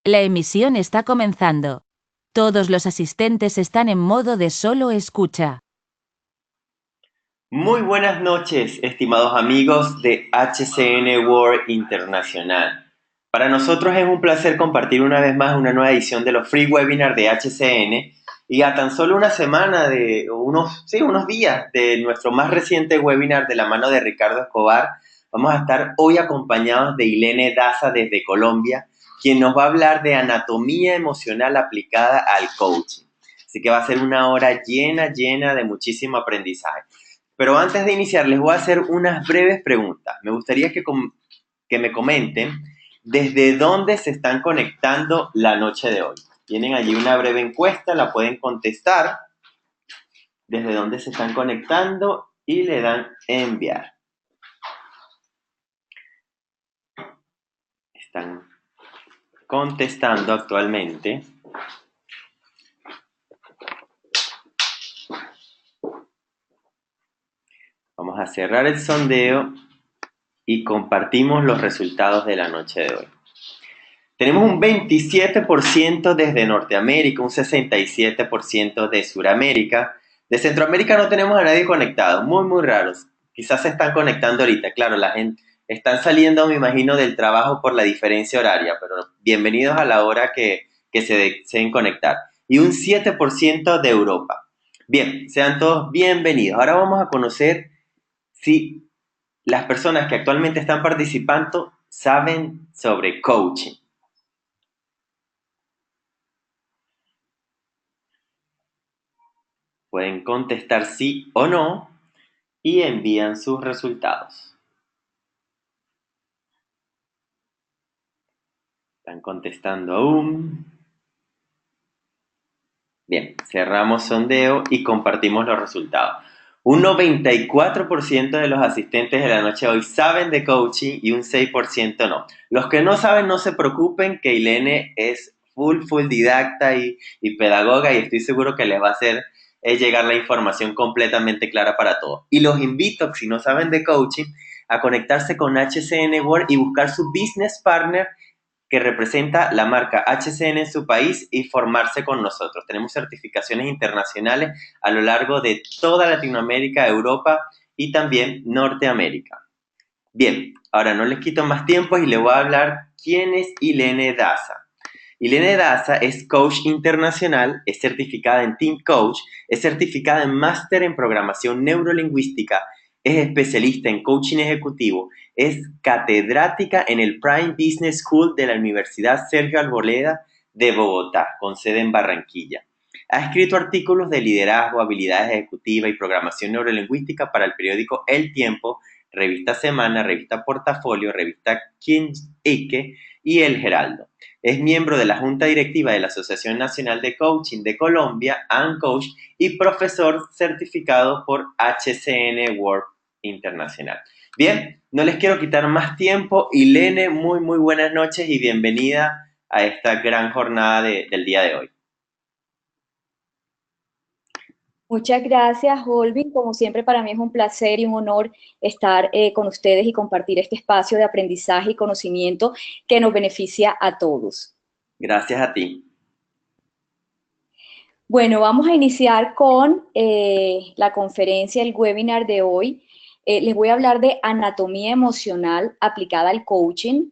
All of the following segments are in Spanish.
La emisión está comenzando. Todos los asistentes están en modo de solo escucha. Muy buenas noches, estimados amigos de HCN World Internacional. Para nosotros es un placer compartir una vez más una nueva edición de los free webinars de HCN y a tan solo una semana de unos días de nuestro más reciente webinar de la mano de Ricardo Escobar, vamos a estar hoy acompañados de Ilene Daza desde Colombia, quien nos va a hablar de anatomía emocional aplicada al coaching. Así que va a ser una hora llena de muchísimo aprendizaje. Pero antes de iniciar, les voy a hacer unas breves preguntas. Me gustaría que me comenten desde dónde se están conectando la noche de hoy. Tienen allí una breve encuesta, la pueden contestar desde dónde se están conectando y le dan enviar. Están contestando actualmente. Vamos a cerrar el sondeo y compartimos los resultados de la noche de hoy. Tenemos un 27% desde Norteamérica, un 67% de Sudamérica. De Centroamérica no tenemos a nadie conectado, muy raros. Quizás se están conectando ahorita, claro, la gente están saliendo, me imagino, del trabajo por la diferencia horaria, pero bienvenidos a la hora que se deseen conectar. Y un 7% de Europa. Bien, sean todos bienvenidos. Ahora vamos a conocer si las personas que actualmente están participando saben sobre coaching. Pueden contestar sí o no y envían sus resultados. Están contestando aún. Bien, cerramos sondeo y compartimos los resultados. Un 94% de los asistentes de la noche de hoy saben de coaching y un 6% no. Los que no saben, no se preocupen, que Ilene es full didacta y pedagoga y estoy seguro que les va a hacer llegar la información completamente clara para todos. Y los invito, si no saben de coaching, a conectarse con HCN World y buscar su business partner que representa la marca HCN en su país y formarse con nosotros. Tenemos certificaciones internacionales a lo largo de toda Latinoamérica, Europa y también Norteamérica. Bien, ahora no les quito más tiempo y les voy a hablar quién es Ilene Daza. Ilene Daza es coach internacional, es certificada en Team Coach, es certificada en máster en programación neurolingüística, es especialista en coaching ejecutivo, es catedrática en el Prime Business School de la Universidad Sergio Arboleda de Bogotá, con sede en Barranquilla. Ha escrito artículos de liderazgo, habilidades ejecutivas y programación neurolingüística para el periódico El Tiempo, Revista Semana, Revista Portafolio, Revista Ike y El Heraldo. Es miembro de la Junta Directiva de la Asociación Nacional de Coaching de Colombia, ANCOACH, y profesor certificado por HCN World Internacional. Bien, no les quiero quitar más tiempo. Ilene, muy buenas noches y bienvenida a esta gran jornada del día de hoy. Muchas gracias, Holvin. Como siempre, para mí es un placer y un honor estar con ustedes y compartir este espacio de aprendizaje y conocimiento que nos beneficia a todos. Gracias a ti. Bueno, vamos a iniciar con la conferencia, el webinar de hoy. Les voy a hablar de anatomía emocional aplicada al coaching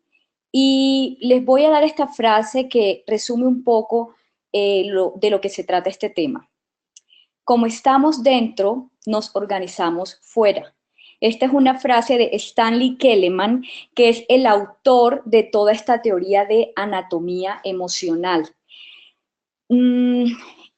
y les voy a dar esta frase que resume un poco de lo que se trata este tema. Como estamos dentro, nos organizamos fuera. Esta es una frase de Stanley Keleman, que es el autor de toda esta teoría de anatomía emocional.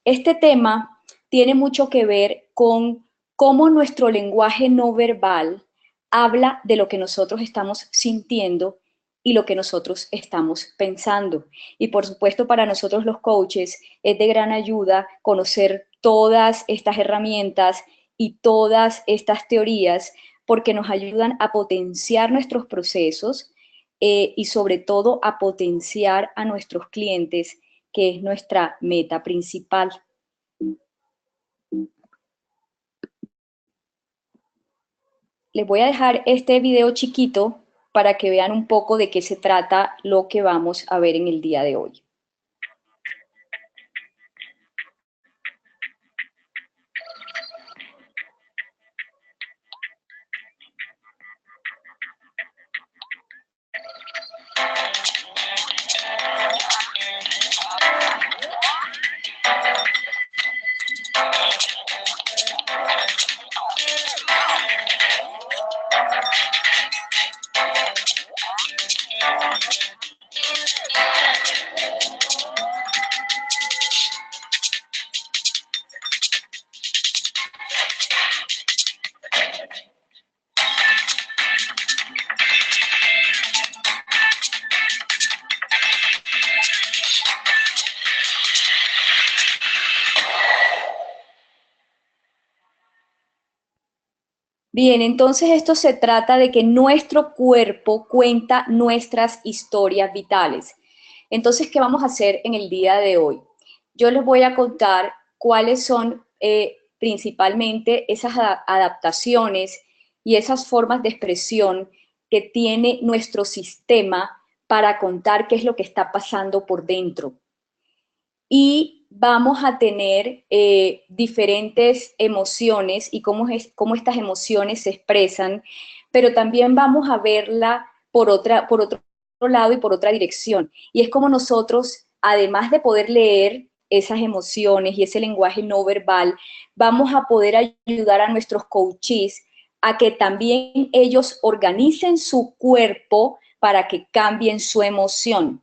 Este tema tiene mucho que ver con cómo nuestro lenguaje no verbal habla de lo que nosotros estamos sintiendo y lo que nosotros estamos pensando. Y por supuesto, para nosotros los coaches es de gran ayuda conocer todas estas herramientas y todas estas teorías porque nos ayudan a potenciar nuestros procesos y sobre todo a potenciar a nuestros clientes, que es nuestra meta principal. Les voy a dejar este video chiquito para que vean un poco de qué se trata lo que vamos a ver en el día de hoy. Bien, entonces esto se trata de que nuestro cuerpo cuenta nuestras historias vitales. Entonces, ¿qué vamos a hacer en el día de hoy? Yo les voy a contar cuáles son principalmente esas adaptaciones y esas formas de expresión que tiene nuestro sistema para contar qué es lo que está pasando por dentro. Y vamos a tener diferentes emociones y cómo estas emociones se expresan, pero también vamos a verla por otro lado y por otra dirección. Y es como nosotros, además de poder leer esas emociones y ese lenguaje no verbal, vamos a poder ayudar a nuestros coaches a que también ellos organicen su cuerpo para que cambien su emoción.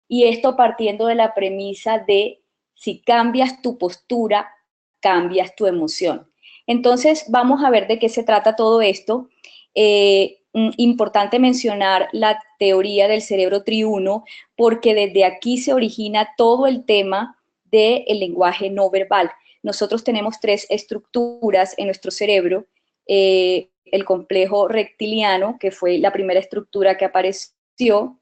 Y esto partiendo de la premisa de si cambias tu postura, cambias tu emoción. Entonces, vamos a ver de qué se trata todo esto. Importante mencionar la teoría del cerebro triuno, porque desde aquí se origina todo el tema del lenguaje no verbal. Nosotros tenemos tres estructuras en nuestro cerebro. El complejo reptiliano, que fue la primera estructura que apareció.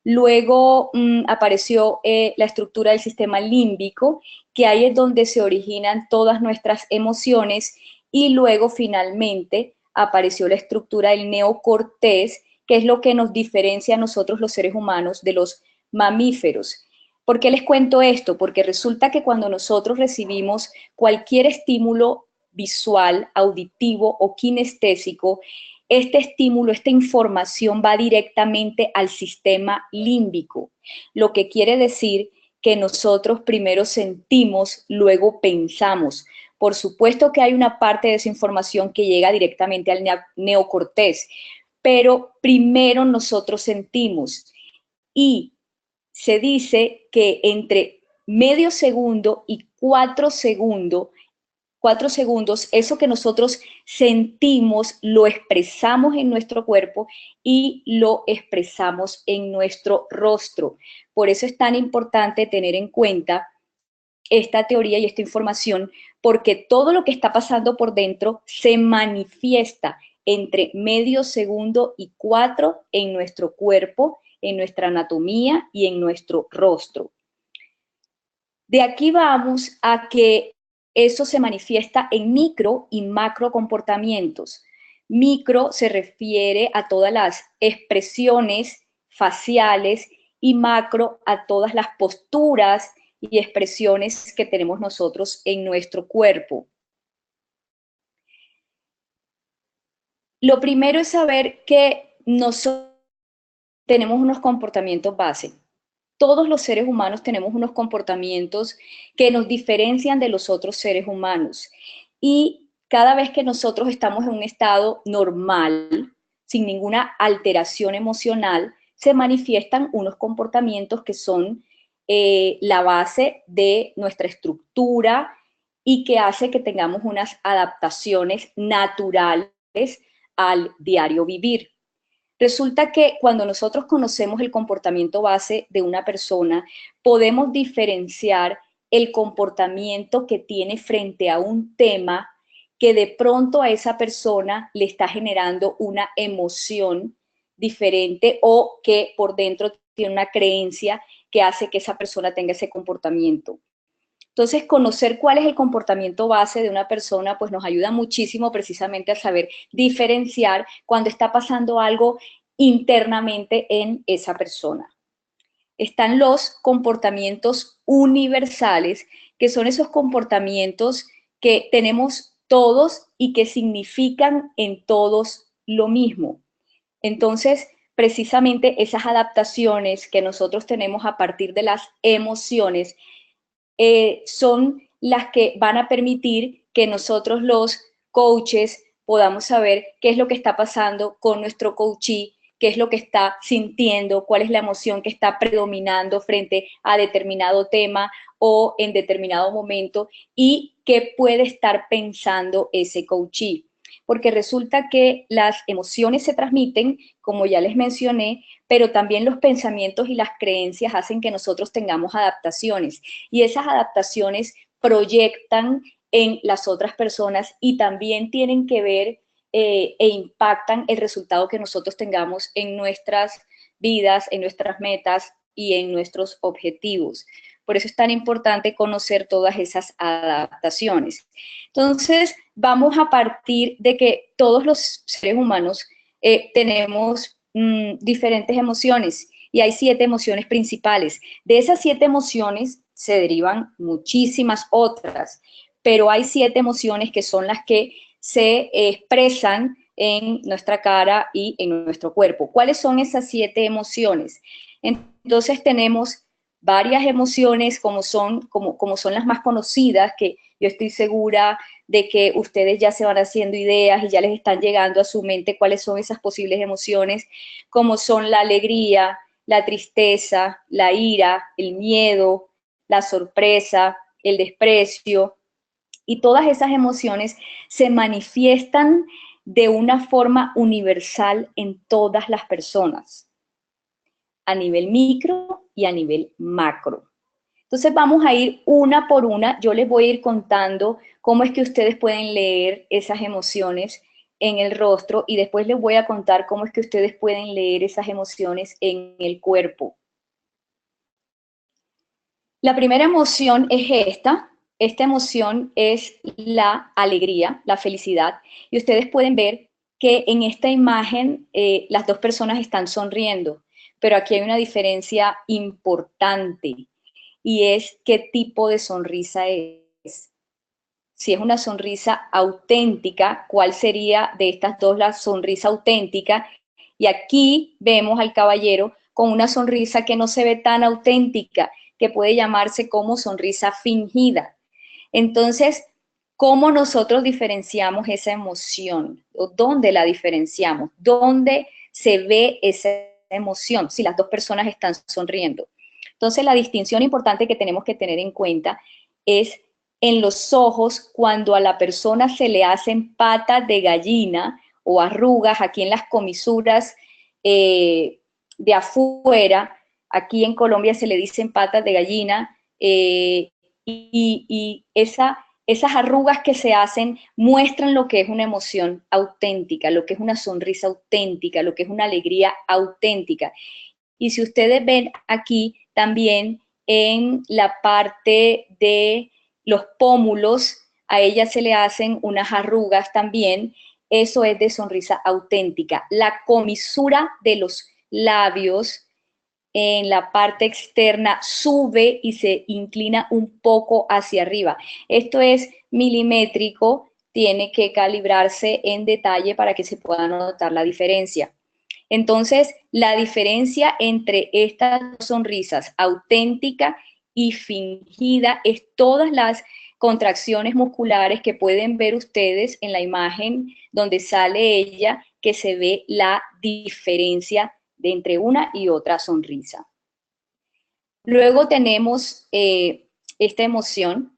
Luego apareció la estructura del sistema límbico, que ahí es donde se originan todas nuestras emociones, y luego finalmente apareció la estructura del neocortés, que es lo que nos diferencia a nosotros los seres humanos de los mamíferos. ¿Por qué les cuento esto? Porque resulta que cuando nosotros recibimos cualquier estímulo visual, auditivo o kinestésico, este estímulo, esta información va directamente al sistema límbico, lo que quiere decir que nosotros primero sentimos, luego pensamos. Por supuesto que hay una parte de esa información que llega directamente al neocortés, pero primero nosotros sentimos. Y se dice que entre medio segundo y 4 segundos, eso que nosotros sentimos lo expresamos en nuestro cuerpo y lo expresamos en nuestro rostro. Por eso es tan importante tener en cuenta esta teoría y esta información, porque todo lo que está pasando por dentro se manifiesta entre medio segundo y 4 en nuestro cuerpo, en nuestra anatomía y en nuestro rostro. De aquí vamos a que eso se manifiesta en micro y macro comportamientos. Micro se refiere a todas las expresiones faciales y macro a todas las posturas y expresiones que tenemos nosotros en nuestro cuerpo. Lo primero es saber que nosotros tenemos unos comportamientos base. Todos los seres humanos tenemos unos comportamientos que nos diferencian de los otros seres humanos. Y cada vez que nosotros estamos en un estado normal, sin ninguna alteración emocional, se manifiestan unos comportamientos que son la base de nuestra estructura y que hace que tengamos unas adaptaciones naturales al diario vivir. Resulta que cuando nosotros conocemos el comportamiento base de una persona, podemos diferenciar el comportamiento que tiene frente a un tema que de pronto a esa persona le está generando una emoción diferente o que por dentro tiene una creencia que hace que esa persona tenga ese comportamiento. Entonces, conocer cuál es el comportamiento base de una persona, pues nos ayuda muchísimo precisamente a saber diferenciar cuando está pasando algo internamente en esa persona. Están los comportamientos universales, que son esos comportamientos que tenemos todos y que significan en todos lo mismo. Entonces, precisamente esas adaptaciones que nosotros tenemos a partir de las emociones son las que van a permitir que nosotros los coaches podamos saber qué es lo que está pasando con nuestro coachee, qué es lo que está sintiendo, cuál es la emoción que está predominando frente a determinado tema o en determinado momento y qué puede estar pensando ese coachee. Porque resulta que las emociones se transmiten, como ya les mencioné, pero también los pensamientos y las creencias hacen que nosotros tengamos adaptaciones y esas adaptaciones proyectan en las otras personas y también tienen que ver e impactan el resultado que nosotros tengamos en nuestras vidas, en nuestras metas y en nuestros objetivos. Por eso es tan importante conocer todas esas adaptaciones. Entonces, vamos a partir de que todos los seres humanos tenemos diferentes emociones y hay 7 emociones principales. De esas 7 emociones se derivan muchísimas otras, pero hay 7 emociones que son las que se expresan en nuestra cara y en nuestro cuerpo. ¿Cuáles son esas 7 emociones? Entonces tenemos varias emociones como son las más conocidas, que yo estoy segura de que ustedes ya se van haciendo ideas y ya les están llegando a su mente cuáles son esas posibles emociones, como son la alegría, la tristeza, la ira, el miedo, la sorpresa, el desprecio, y todas esas emociones se manifiestan de una forma universal en todas las personas, a nivel micro y a nivel macro. Entonces vamos a ir una por una, yo les voy a ir contando cómo es que ustedes pueden leer esas emociones en el rostro y después les voy a contar cómo es que ustedes pueden leer esas emociones en el cuerpo. La primera emoción es esta emoción es la alegría, la felicidad, y ustedes pueden ver que en esta imagen las dos personas están sonriendo, pero aquí hay una diferencia importante y es qué tipo de sonrisa es. Si es una sonrisa auténtica, ¿cuál sería de estas dos la sonrisa auténtica? Y aquí vemos al caballero con una sonrisa que no se ve tan auténtica, que puede llamarse como sonrisa fingida. Entonces, ¿cómo nosotros diferenciamos esa emoción? ¿O dónde la diferenciamos? ¿Dónde se ve esa emoción si las dos personas están sonriendo? Entonces, la distinción importante que tenemos que tener en cuenta es en los ojos cuando a la persona se le hacen patas de gallina o arrugas aquí en las comisuras de afuera. Aquí en Colombia se le dicen patas de gallina y esas arrugas que se hacen muestran lo que es una emoción auténtica, lo que es una sonrisa auténtica, lo que es una alegría auténtica. Y si ustedes ven aquí también en la parte de los pómulos, a ella se le hacen unas arrugas también, eso es de sonrisa auténtica. La comisura de los labios en la parte externa sube y se inclina un poco hacia arriba. Esto es milimétrico, tiene que calibrarse en detalle para que se pueda notar la diferencia. Entonces, la diferencia entre estas sonrisas, auténtica y fingida, es todas las contracciones musculares que pueden ver ustedes en la imagen donde sale ella, que se ve la diferencia de entre una y otra sonrisa. Luego tenemos esta emoción.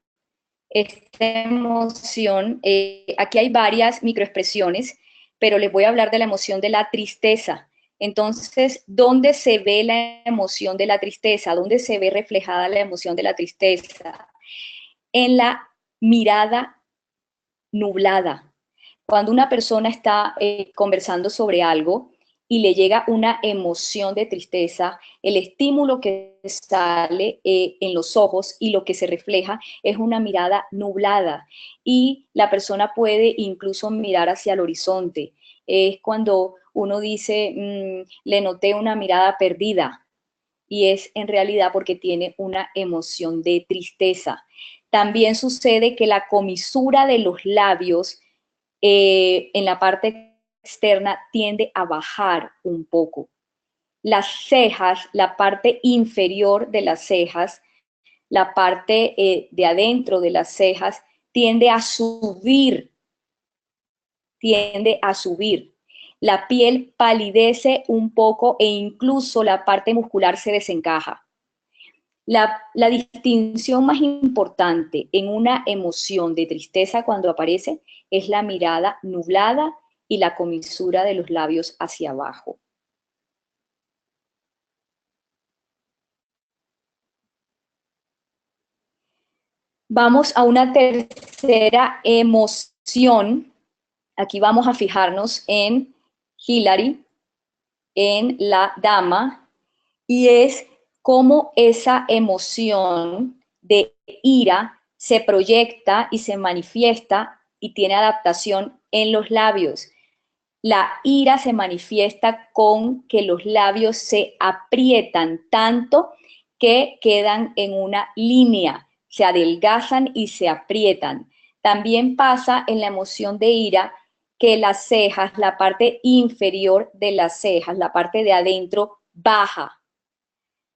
Aquí hay varias microexpresiones, pero les voy a hablar de la emoción de la tristeza. Entonces, ¿dónde se ve la emoción de la tristeza? ¿Dónde se ve reflejada la emoción de la tristeza? En la mirada nublada. Cuando una persona está conversando sobre algo y le llega una emoción de tristeza, el estímulo que sale en los ojos y lo que se refleja es una mirada nublada y la persona puede incluso mirar hacia el horizonte. Es cuando uno dice, le noté una mirada perdida, y es en realidad porque tiene una emoción de tristeza. También sucede que la comisura de los labios en la parte externa tiende a bajar un poco. Las cejas, la parte inferior de las cejas, la parte de adentro de las cejas, tiende a subir, tiende a subir. La piel palidece un poco e incluso la parte muscular se desencaja. La distinción más importante en una emoción de tristeza cuando aparece es la mirada nublada y la comisura de los labios hacia abajo. Vamos a una tercera emoción. Aquí vamos a fijarnos en Hillary, en la dama, y es cómo esa emoción de ira se proyecta y se manifiesta y tiene adaptación en los labios. La ira se manifiesta con que los labios se aprietan tanto que quedan en una línea, se adelgazan y se aprietan. También pasa en la emoción de ira que las cejas, la parte inferior de las cejas, la parte de adentro, baja.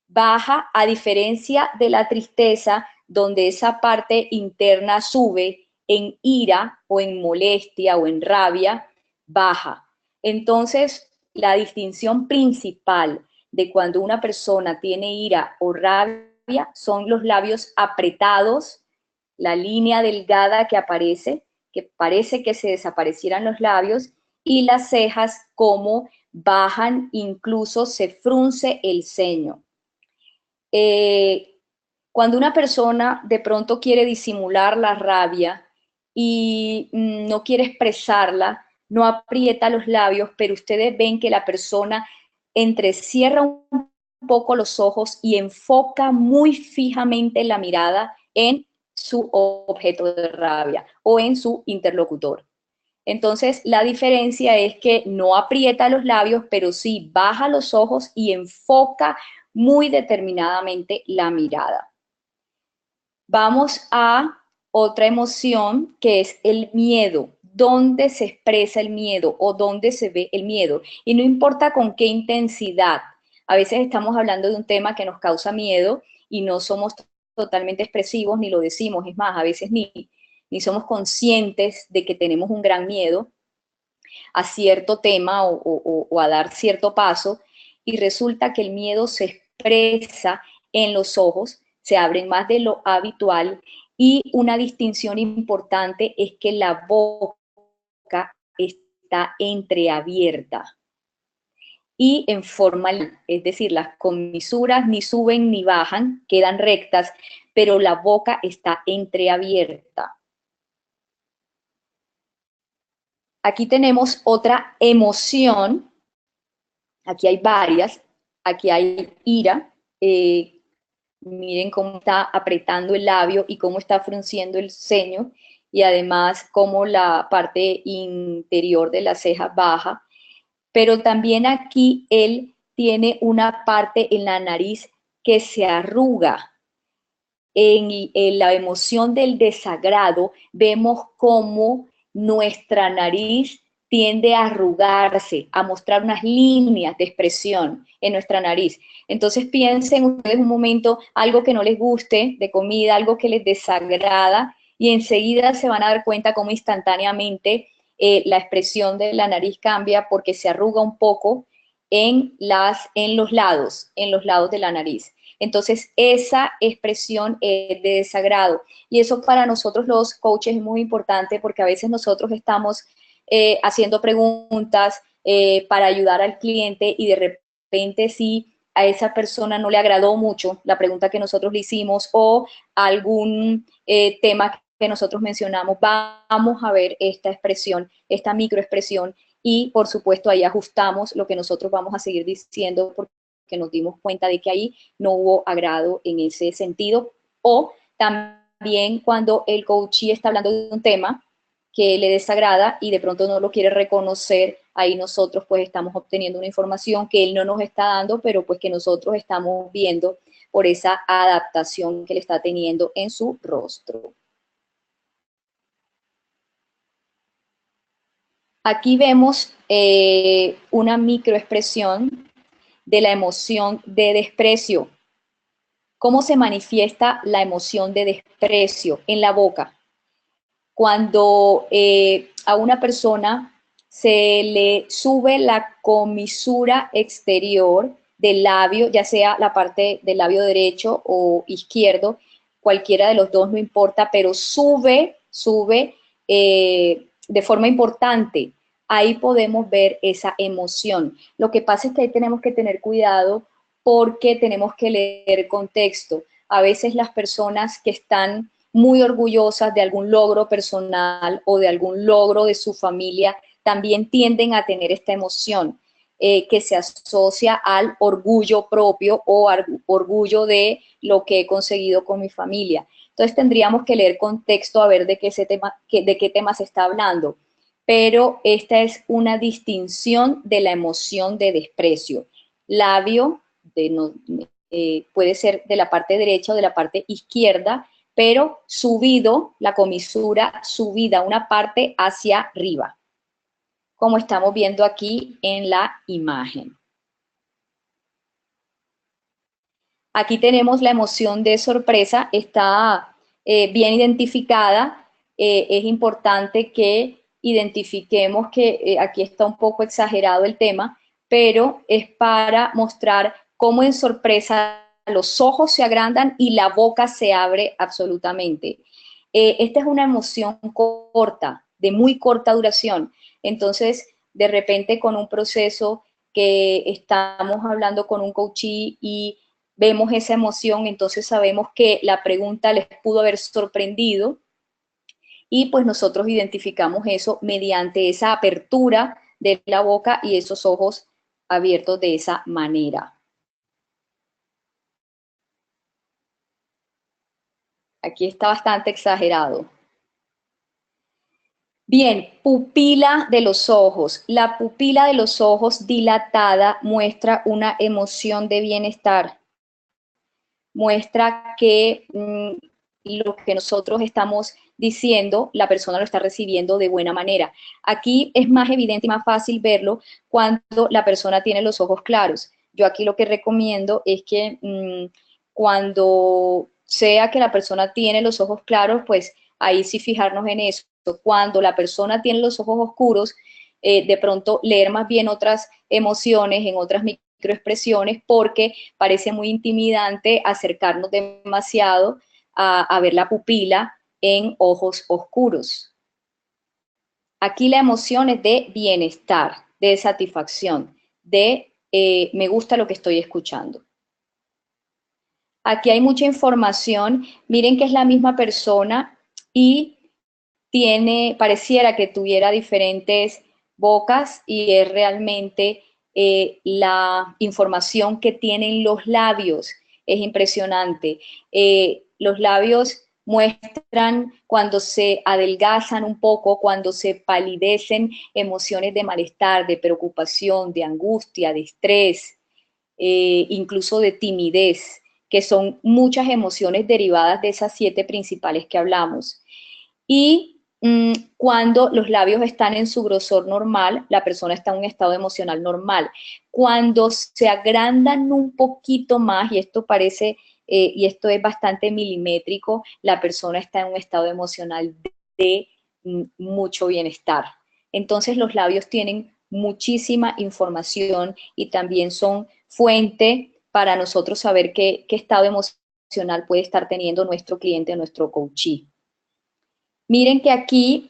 Baja a diferencia de la tristeza, donde esa parte interna sube en ira o en molestia o en rabia, baja. Entonces, la distinción principal de cuando una persona tiene ira o rabia son los labios apretados, la línea delgada que parece que se desaparecieran los labios, y las cejas como bajan, incluso se frunce el ceño. Cuando una persona de pronto quiere disimular la rabia y no quiere expresarla, no aprieta los labios, pero ustedes ven que la persona entrecierra un poco los ojos y enfoca muy fijamente la mirada en su objeto de rabia o en su interlocutor. Entonces, la diferencia es que no aprieta los labios, pero sí baja los ojos y enfoca muy determinadamente la mirada. Vamos a otra emoción que es el miedo. ¿Dónde se expresa el miedo o dónde se ve el miedo? Y no importa con qué intensidad. A veces estamos hablando de un tema que nos causa miedo y no somos totalmente expresivos ni lo decimos. Es más, a veces ni somos conscientes de que tenemos un gran miedo a cierto tema o a dar cierto paso, y resulta que el miedo se expresa en los ojos, se abren más de lo habitual, y una distinción importante es que la boca está entreabierta y en forma, es decir, las comisuras ni suben ni bajan, quedan rectas, pero la boca está entreabierta. Aquí tenemos otra emoción, aquí hay varias, aquí hay ira, miren cómo está apretando el labio y cómo está frunciendo el ceño, y además cómo la parte interior de la ceja baja, pero también aquí él tiene una parte en la nariz que se arruga. En la emoción del desagrado vemos cómo nuestra nariz tiende a arrugarse, a mostrar unas líneas de expresión en nuestra nariz. Entonces piensen ustedes un momento algo que no les guste de comida, algo que les desagrada, y enseguida se van a dar cuenta cómo instantáneamente la expresión de la nariz cambia porque se arruga un poco en los lados de la nariz. Entonces, esa expresión es de desagrado. Y eso para nosotros los coaches es muy importante porque a veces nosotros estamos haciendo preguntas para ayudar al cliente, y de repente si a esa persona no le agradó mucho la pregunta que nosotros le hicimos o algún tema que nosotros mencionamos, vamos a ver esta expresión, esta microexpresión, y por supuesto ahí ajustamos lo que nosotros vamos a seguir diciendo porque nos dimos cuenta de que ahí no hubo agrado en ese sentido. O también cuando el coachee está hablando de un tema que le desagrada y de pronto no lo quiere reconocer, ahí nosotros pues estamos obteniendo una información que él no nos está dando, pero pues que nosotros estamos viendo por esa adaptación que le está teniendo en su rostro. Aquí vemos una microexpresión de la emoción de desprecio. ¿Cómo se manifiesta la emoción de desprecio en la boca? Cuando a una persona se le sube la comisura exterior del labio, ya sea la parte del labio derecho o izquierdo, cualquiera de los dos no importa, pero sube de forma importante. Ahí podemos ver esa emoción. Lo que pasa es que ahí tenemos que tener cuidado porque tenemos que leer el contexto. A veces las personas que están muy orgullosas de algún logro personal o de algún logro de su familia, también tienden a tener esta emoción que se asocia al orgullo propio o al orgullo de lo que he conseguido con mi familia. Entonces tendríamos que leer contexto a ver de qué tema se está hablando. Pero esta es una distinción de la emoción de desprecio. Labio puede ser de la parte derecha o de la parte izquierda, pero subido, la comisura subida una parte hacia arriba, como estamos viendo aquí en la imagen. Aquí tenemos la emoción de sorpresa, está bien identificada. Es importante que identifiquemos que aquí está un poco exagerado el tema, pero es para mostrar cómo en sorpresa los ojos se agrandan y la boca se abre absolutamente. Esta es una emoción corta, de muy corta duración. Entonces, de repente con un proceso que estamos hablando con un coachee y vemos esa emoción, entonces sabemos que la pregunta les pudo haber sorprendido y pues nosotros identificamos eso mediante esa apertura de la boca y esos ojos abiertos de esa manera. Aquí está bastante exagerado. Bien, pupila de los ojos. La pupila de los ojos dilatada muestra una emoción de bienestar. Muestra que lo que nosotros estamos diciendo, la persona lo está recibiendo de buena manera. Aquí es más evidente y más fácil verlo cuando la persona tiene los ojos claros. Yo aquí lo que recomiendo es que cuando sea que la persona tiene los ojos claros, pues ahí sí fijarnos en eso. Cuando la persona tiene los ojos oscuros, de pronto leer más bien otras emociones en otras microexpresiones, porque parece muy intimidante acercarnos demasiado a ver la pupila en ojos oscuros. Aquí la emoción es de bienestar, de satisfacción, de me gusta lo que estoy escuchando. Aquí hay mucha información. Miren que es la misma persona y pareciera que tuviera diferentes bocas y es realmente la información que tienen los labios. Es impresionante. Los labios muestran cuando se adelgazan un poco, cuando se palidecen, emociones de malestar, de preocupación, de angustia, de estrés, incluso de timidez, que son muchas emociones derivadas de esas 7 principales que hablamos. Y cuando los labios están en su grosor normal, la persona está en un estado emocional normal. Cuando se agrandan un poquito más, y esto parece, y esto es bastante milimétrico, la persona está en un estado emocional de mucho bienestar. Entonces los labios tienen muchísima información y también son fuente para nosotros saber qué estado emocional puede estar teniendo nuestro cliente, nuestro coachee. Miren que aquí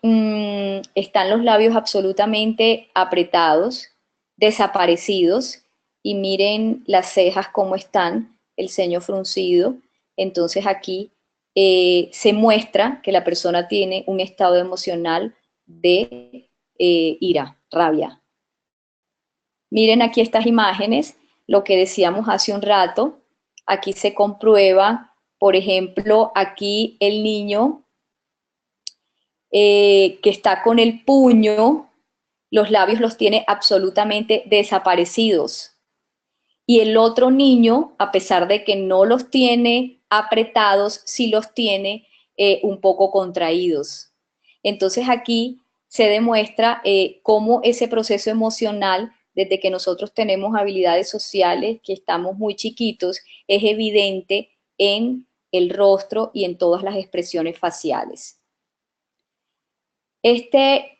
están los labios absolutamente apretados, desaparecidos, y miren las cejas cómo están, el ceño fruncido. Entonces aquí se muestra que la persona tiene un estado emocional de ira, rabia. Miren aquí estas imágenes, lo que decíamos hace un rato. Aquí se comprueba, por ejemplo, aquí el niño que está con el puño, los labios los tiene absolutamente desaparecidos. Y el otro niño, a pesar de que no los tiene apretados, sí los tiene un poco contraídos. Entonces aquí se demuestra cómo ese proceso emocional, desde que nosotros tenemos habilidades sociales, que estamos muy chiquitos, es evidente en el rostro y en todas las expresiones faciales. Este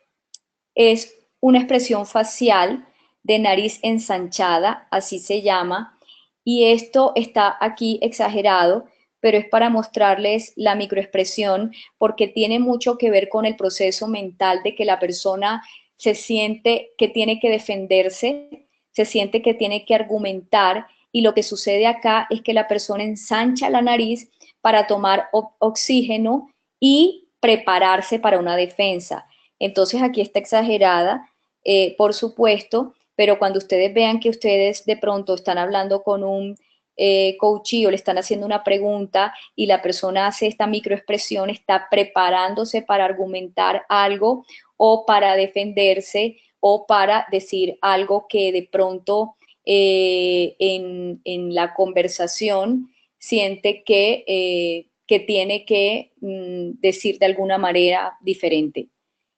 es una expresión facial de nariz ensanchada, así se llama, y esto está aquí exagerado, pero es para mostrarles la microexpresión porque tiene mucho que ver con el proceso mental de que la persona se siente que tiene que defenderse, se siente que tiene que argumentar, y lo que sucede acá es que la persona ensancha la nariz para tomar oxígeno y prepararse para una defensa. Entonces aquí está exagerada, por supuesto, pero cuando ustedes vean que ustedes de pronto están hablando con un coachee o le están haciendo una pregunta y la persona hace esta microexpresión, está preparándose para argumentar algo o para defenderse o para decir algo que de pronto en la conversación siente que tiene que decir de alguna manera diferente.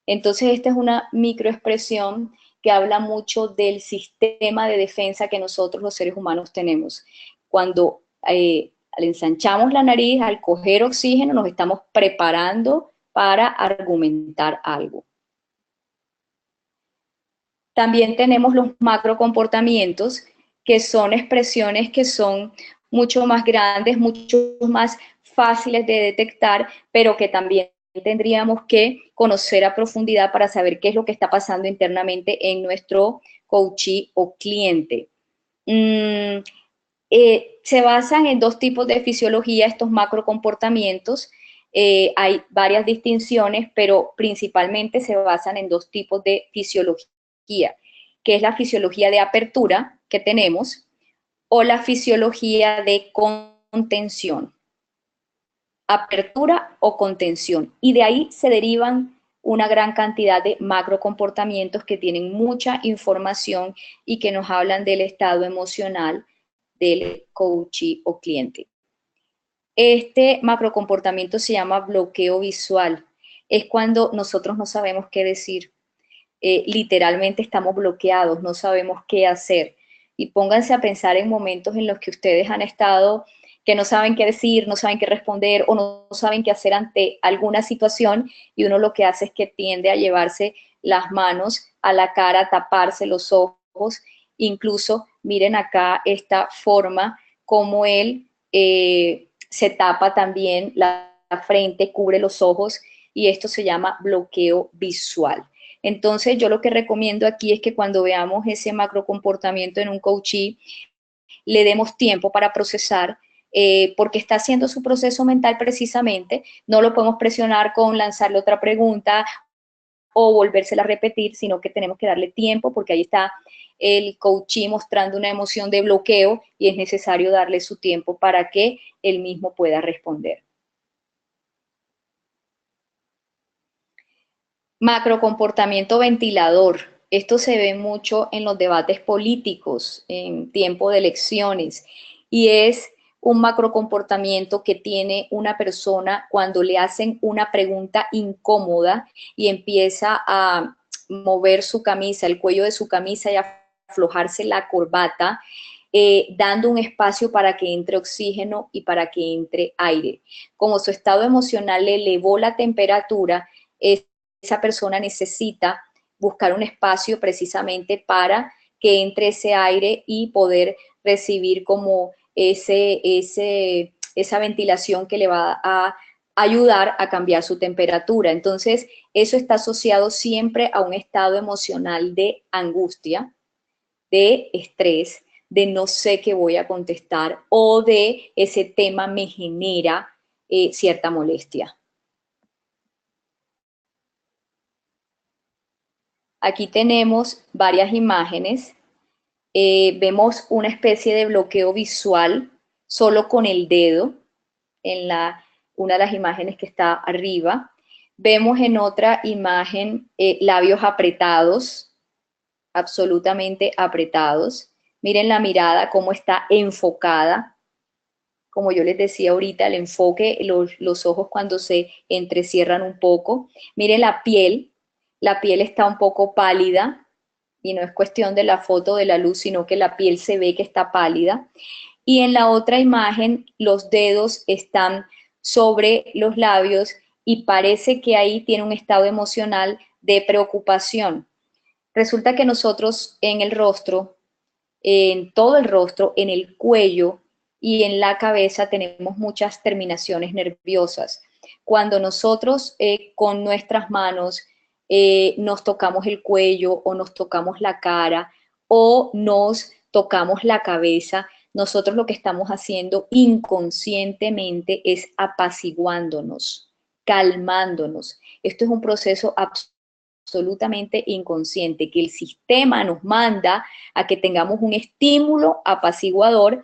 Entonces, esta es una microexpresión que habla mucho del sistema de defensa que nosotros los seres humanos tenemos. Cuando al ensanchamos la nariz, al coger oxígeno, nos estamos preparando para argumentar algo. También tenemos los macrocomportamientos, que son expresiones que son mucho más grandes, mucho más fáciles de detectar, pero que también tendríamos que conocer a profundidad para saber qué es lo que está pasando internamente en nuestro coachee o cliente. Se basan en dos tipos de fisiología estos macrocomportamientos. Hay varias distinciones, pero principalmente se basan en dos tipos de fisiología, que es la fisiología de apertura que tenemos o la fisiología de contención. Apertura o contención. Y de ahí se derivan una gran cantidad de macrocomportamientos que tienen mucha información y que nos hablan del estado emocional del coachee o cliente. Este macrocomportamiento se llama bloqueo visual. Es cuando nosotros no sabemos qué decir. Literalmente estamos bloqueados, no sabemos qué hacer. Y pónganse a pensar en momentos en los que ustedes han estado que no saben qué decir, no saben qué responder o no saben qué hacer ante alguna situación, y uno lo que hace es que tiende a llevarse las manos a la cara, taparse los ojos. Incluso miren acá esta forma como él se tapa también la frente, cubre los ojos, y esto se llama bloqueo visual. Entonces yo lo que recomiendo aquí es que cuando veamos ese macrocomportamiento en un coachee, le demos tiempo para procesar, porque está haciendo su proceso mental precisamente. No lo podemos presionar con lanzarle otra pregunta o volvérsela a repetir, sino que tenemos que darle tiempo porque ahí está el coachee mostrando una emoción de bloqueo y es necesario darle su tiempo para que él mismo pueda responder. Macrocomportamiento ventilador. Esto se ve mucho en los debates políticos, en tiempo de elecciones, y es un macrocomportamiento que tiene una persona cuando le hacen una pregunta incómoda y empieza a mover su camisa, el cuello de su camisa y a aflojarse la corbata, dando un espacio para que entre oxígeno y para que entre aire. Como su estado emocional le elevó la temperatura, esa persona necesita buscar un espacio precisamente para que entre ese aire y poder recibir como esa ventilación que le va a ayudar a cambiar su temperatura. Entonces, eso está asociado siempre a un estado emocional de angustia, de estrés, de no sé qué voy a contestar o de ese tema me genera cierta molestia. Aquí tenemos varias imágenes. Vemos una especie de bloqueo visual solo con el dedo en una de las imágenes que está arriba. Vemos en otra imagen labios apretados, absolutamente apretados. Miren la mirada, cómo está enfocada. Como yo les decía ahorita, el enfoque, los ojos cuando se entrecierran un poco. Miren la piel está un poco pálida, y no es cuestión de la foto de la luz, sino que la piel se ve que está pálida. Y en la otra imagen, los dedos están sobre los labios y parece que ahí tiene un estado emocional de preocupación. Resulta que nosotros en el rostro, en todo el rostro, en el cuello y en la cabeza tenemos muchas terminaciones nerviosas. Cuando nosotros con nuestras manos nos tocamos el cuello o nos tocamos la cara o nos tocamos la cabeza, nosotros lo que estamos haciendo inconscientemente es apaciguándonos, calmándonos. Esto es un proceso absolutamente inconsciente, que el sistema nos manda a que tengamos un estímulo apaciguador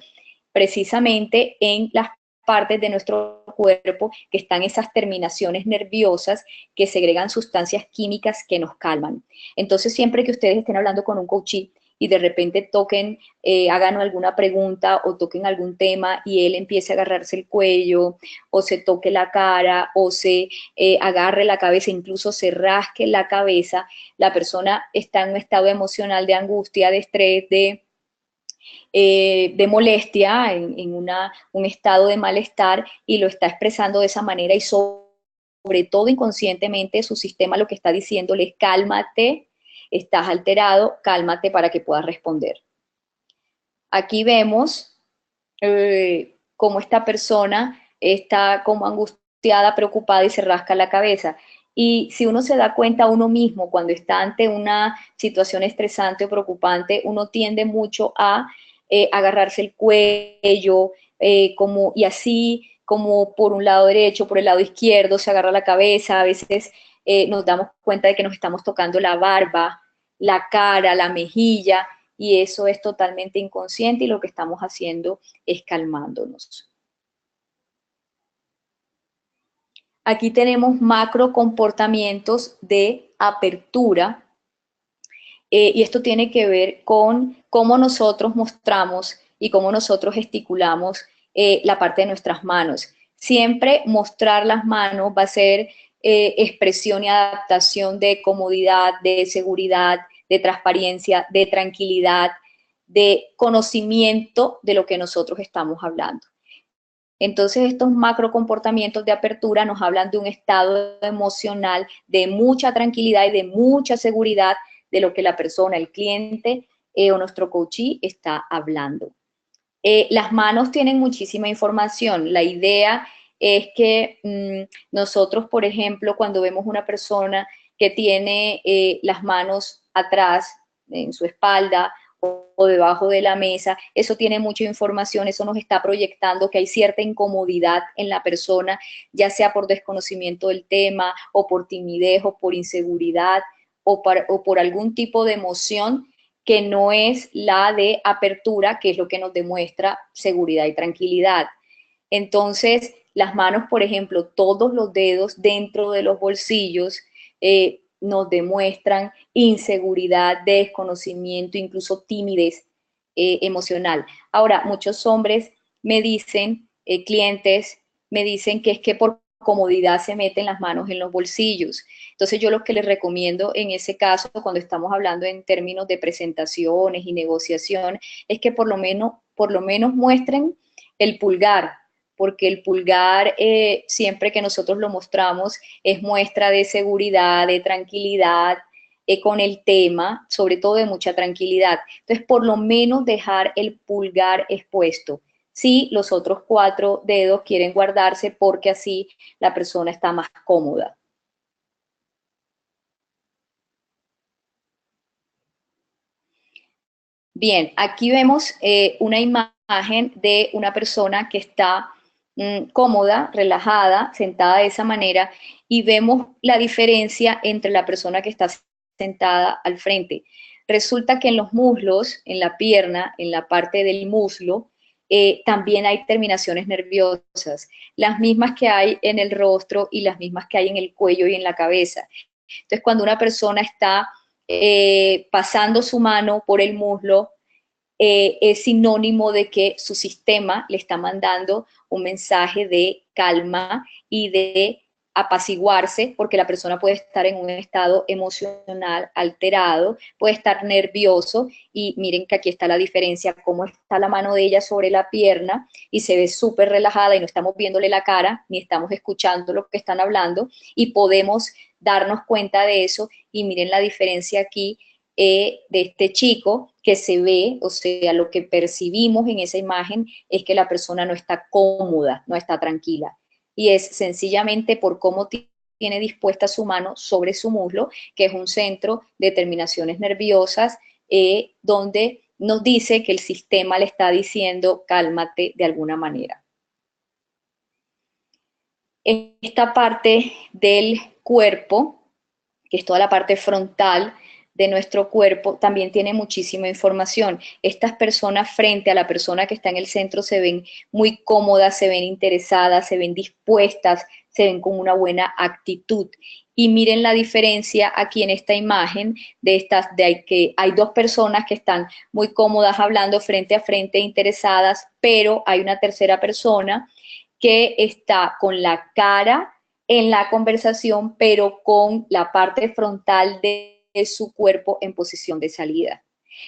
precisamente en las partes de nuestro cuerpo que están esas terminaciones nerviosas que segregan sustancias químicas que nos calman. Entonces, siempre que ustedes estén hablando con un coachee y de repente toquen, hagan alguna pregunta o toquen algún tema y él empiece a agarrarse el cuello o se toque la cara o se agarre la cabeza, incluso se rasque la cabeza, la persona está en un estado emocional de angustia, de estrés, de molestia, en un estado de malestar y lo está expresando de esa manera y sobre todo inconscientemente su sistema lo que está diciéndole es cálmate, estás alterado, cálmate para que puedas responder. Aquí vemos cómo esta persona está como angustiada, preocupada y se rasca la cabeza. Y si uno se da cuenta uno mismo cuando está ante una situación estresante o preocupante, uno tiende mucho a agarrarse el cuello, y así como por un lado derecho, por el lado izquierdo, se agarra la cabeza, a veces nos damos cuenta de que nos estamos tocando la barba, la cara, la mejilla, y eso es totalmente inconsciente y lo que estamos haciendo es calmándonos. Aquí tenemos macro comportamientos de apertura y esto tiene que ver con cómo nosotros mostramos y cómo nosotros gesticulamos la parte de nuestras manos. Siempre mostrar las manos va a ser expresión y adaptación de comodidad, de seguridad, de transparencia, de tranquilidad, de conocimiento de lo que nosotros estamos hablando. Entonces, estos macro comportamientos de apertura nos hablan de un estado emocional de mucha tranquilidad y de mucha seguridad de lo que la persona, el cliente o nuestro coachee está hablando. Las manos tienen muchísima información. La idea es que nosotros, por ejemplo, cuando vemos una persona que tiene las manos atrás, en su espalda o debajo de la mesa, eso tiene mucha información, eso nos está proyectando que hay cierta incomodidad en la persona, ya sea por desconocimiento del tema o por timidez o por inseguridad o por algún tipo de emoción que no es la de apertura, que es lo que nos demuestra seguridad y tranquilidad. Entonces, las manos, por ejemplo, todos los dedos dentro de los bolsillos nos demuestran inseguridad, desconocimiento, incluso timidez emocional. Ahora, muchos hombres me dicen, clientes, me dicen que es que por comodidad se meten las manos en los bolsillos. Entonces yo lo que les recomiendo en ese caso, cuando estamos hablando en términos de presentaciones y negociación, es que por lo menos muestren el pulgar, porque el pulgar siempre que nosotros lo mostramos es muestra de seguridad, de tranquilidad, con el tema, sobre todo de mucha tranquilidad. Entonces, por lo menos dejar el pulgar expuesto. Si los otros 4 dedos quieren guardarse porque así la persona está más cómoda. Bien, aquí vemos una imagen de una persona que está cómoda, relajada, sentada de esa manera, y vemos la diferencia entre la persona que está sentada al frente. Resulta que en los muslos, en la pierna, en la parte del muslo, también hay terminaciones nerviosas, las mismas que hay en el rostro y las mismas que hay en el cuello y en la cabeza. Entonces, cuando una persona está pasando su mano por el muslo, es sinónimo de que su sistema le está mandando un mensaje de calma y de apaciguarse, porque la persona puede estar en un estado emocional alterado, puede estar nervioso, y miren que aquí está la diferencia, cómo está la mano de ella sobre la pierna y se ve súper relajada y no estamos viéndole la cara, ni estamos escuchando lo que están hablando, y podemos darnos cuenta de eso, y miren la diferencia aquí de este chico que se ve, o sea, lo que percibimos en esa imagen es que la persona no está cómoda, no está tranquila. Y es sencillamente por cómo tiene dispuesta su mano sobre su muslo, que es un centro de terminaciones nerviosas, donde nos dice que el sistema le está diciendo cálmate de alguna manera. Esta parte del cuerpo, que es toda la parte frontal de nuestro cuerpo, también tiene muchísima información. Estas personas frente a la persona que está en el centro se ven muy cómodas, se ven interesadas, se ven dispuestas, se ven con una buena actitud. Y miren la diferencia aquí en esta imagen de que hay dos personas que están muy cómodas hablando frente a frente, interesadas, pero hay una tercera persona que está con la cara en la conversación, pero con la parte frontal de su cuerpo en posición de salida.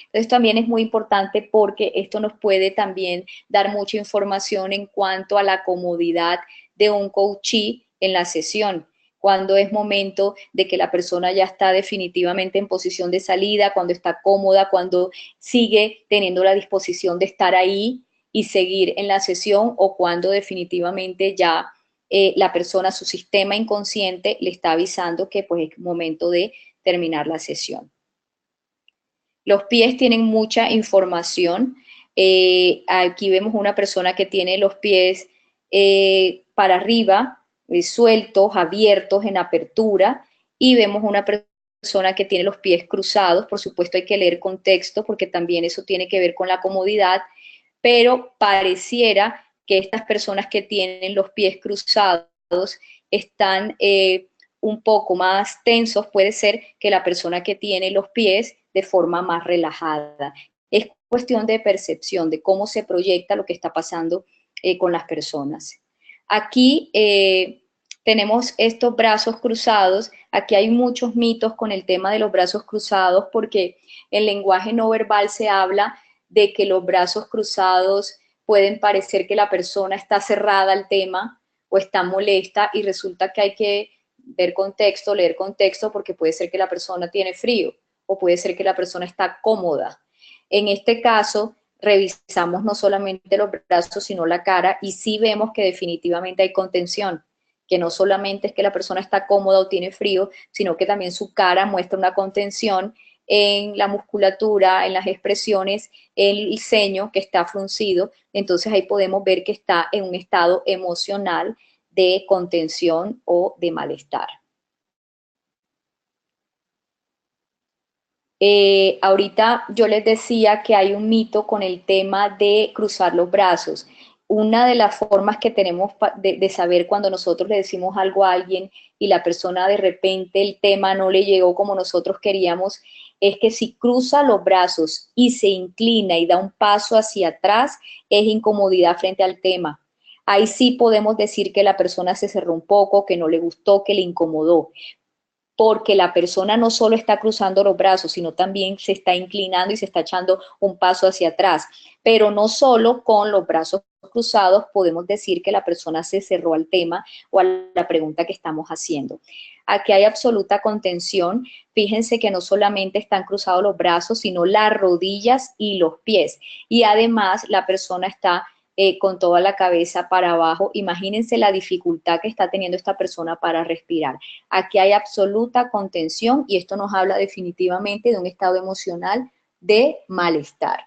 Entonces también es muy importante porque esto nos puede también dar mucha información en cuanto a la comodidad de un coachee en la sesión, cuando es momento de que la persona ya está definitivamente en posición de salida, cuando está cómoda, cuando sigue teniendo la disposición de estar ahí y seguir en la sesión, o cuando definitivamente ya la persona, su sistema inconsciente le está avisando que pues es momento de terminar la sesión. Los pies tienen mucha información. Aquí vemos una persona que tiene los pies para arriba, sueltos, abiertos, en apertura, y vemos una persona que tiene los pies cruzados. Por supuesto hay que leer contexto porque también eso tiene que ver con la comodidad, pero pareciera que estas personas que tienen los pies cruzados están un poco más tensos. Puede ser que la persona que tiene los pies de forma más relajada. Es cuestión de percepción, de cómo se proyecta lo que está pasando con las personas. Aquí tenemos estos brazos cruzados. Aquí hay muchos mitos con el tema de los brazos cruzados, porque en lenguaje no verbal se habla de que los brazos cruzados pueden parecer que la persona está cerrada al tema o está molesta, y resulta que hay que ver contexto, leer contexto, porque puede ser que la persona tiene frío o puede ser que la persona está cómoda. En este caso, revisamos no solamente los brazos, sino la cara, y sí vemos que definitivamente hay contención, que no solamente es que la persona está cómoda o tiene frío, sino que también su cara muestra una contención en la musculatura, en las expresiones, en el ceño que está fruncido. Entonces ahí podemos ver que está en un estado emocional de contención o de malestar. Ahorita yo les decía que hay un mito con el tema de cruzar los brazos. Una de las formas que tenemos de saber cuando nosotros le decimos algo a alguien y la persona de repente el tema no le llegó como nosotros queríamos, es que si cruza los brazos y se inclina y da un paso hacia atrás, es incomodidad frente al tema. Ahí sí podemos decir que la persona se cerró un poco, que no le gustó, que le incomodó, porque la persona no solo está cruzando los brazos, sino también se está inclinando y se está echando un paso hacia atrás. Pero no solo con los brazos cruzados podemos decir que la persona se cerró al tema o a la pregunta que estamos haciendo. Aquí hay absoluta contención. Fíjense que no solamente están cruzados los brazos, sino las rodillas y los pies. Y además la persona está con toda la cabeza para abajo. Imagínense la dificultad que está teniendo esta persona para respirar. Aquí hay absoluta contención, y esto nos habla definitivamente de un estado emocional de malestar.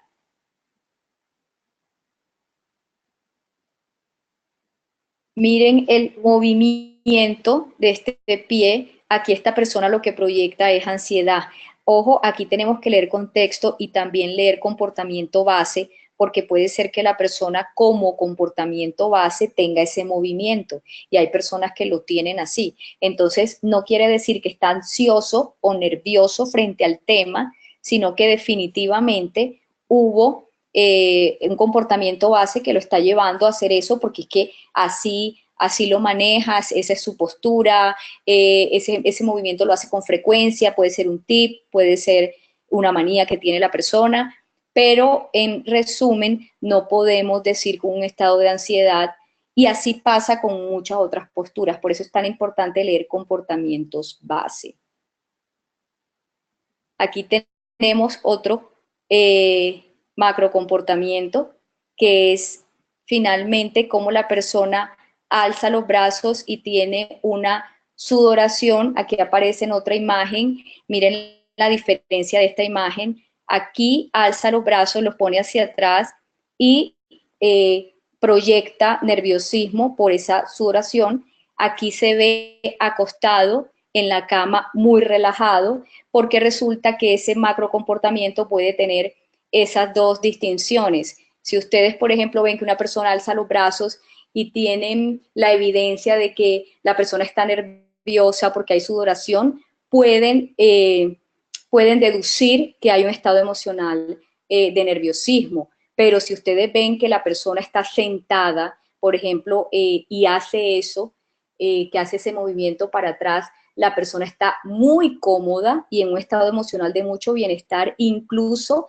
Miren el movimiento de este pie. Aquí esta persona lo que proyecta es ansiedad. Ojo, aquí tenemos que leer contexto y también leer comportamiento base, porque puede ser que la persona como comportamiento base tenga ese movimiento y hay personas que lo tienen así. Entonces, no quiere decir que está ansioso o nervioso frente al tema, sino que definitivamente hubo un comportamiento base que lo está llevando a hacer eso, porque es que así lo manejas, esa es su postura, ese movimiento lo hace con frecuencia, puede ser un tic, puede ser una manía que tiene la persona, pero en resumen no podemos decir con un estado de ansiedad, y así pasa con muchas otras posturas. Por eso es tan importante leer comportamientos base. Aquí tenemos otro macro comportamiento, que es finalmente cómo la persona alza los brazos y tiene una sudoración. Aquí aparece en otra imagen. Miren la diferencia de esta imagen. Aquí alza los brazos, los pone hacia atrás y proyecta nerviosismo por esa sudoración. Aquí se ve acostado en la cama muy relajado, porque resulta que ese macro comportamiento puede tener esas dos distinciones. Si ustedes, por ejemplo, ven que una persona alza los brazos y tienen la evidencia de que la persona está nerviosa porque hay sudoración, pueden deducir que hay un estado emocional de nerviosismo. Pero si ustedes ven que la persona está sentada, por ejemplo, y hace eso, que hace ese movimiento para atrás, la persona está muy cómoda y en un estado emocional de mucho bienestar, incluso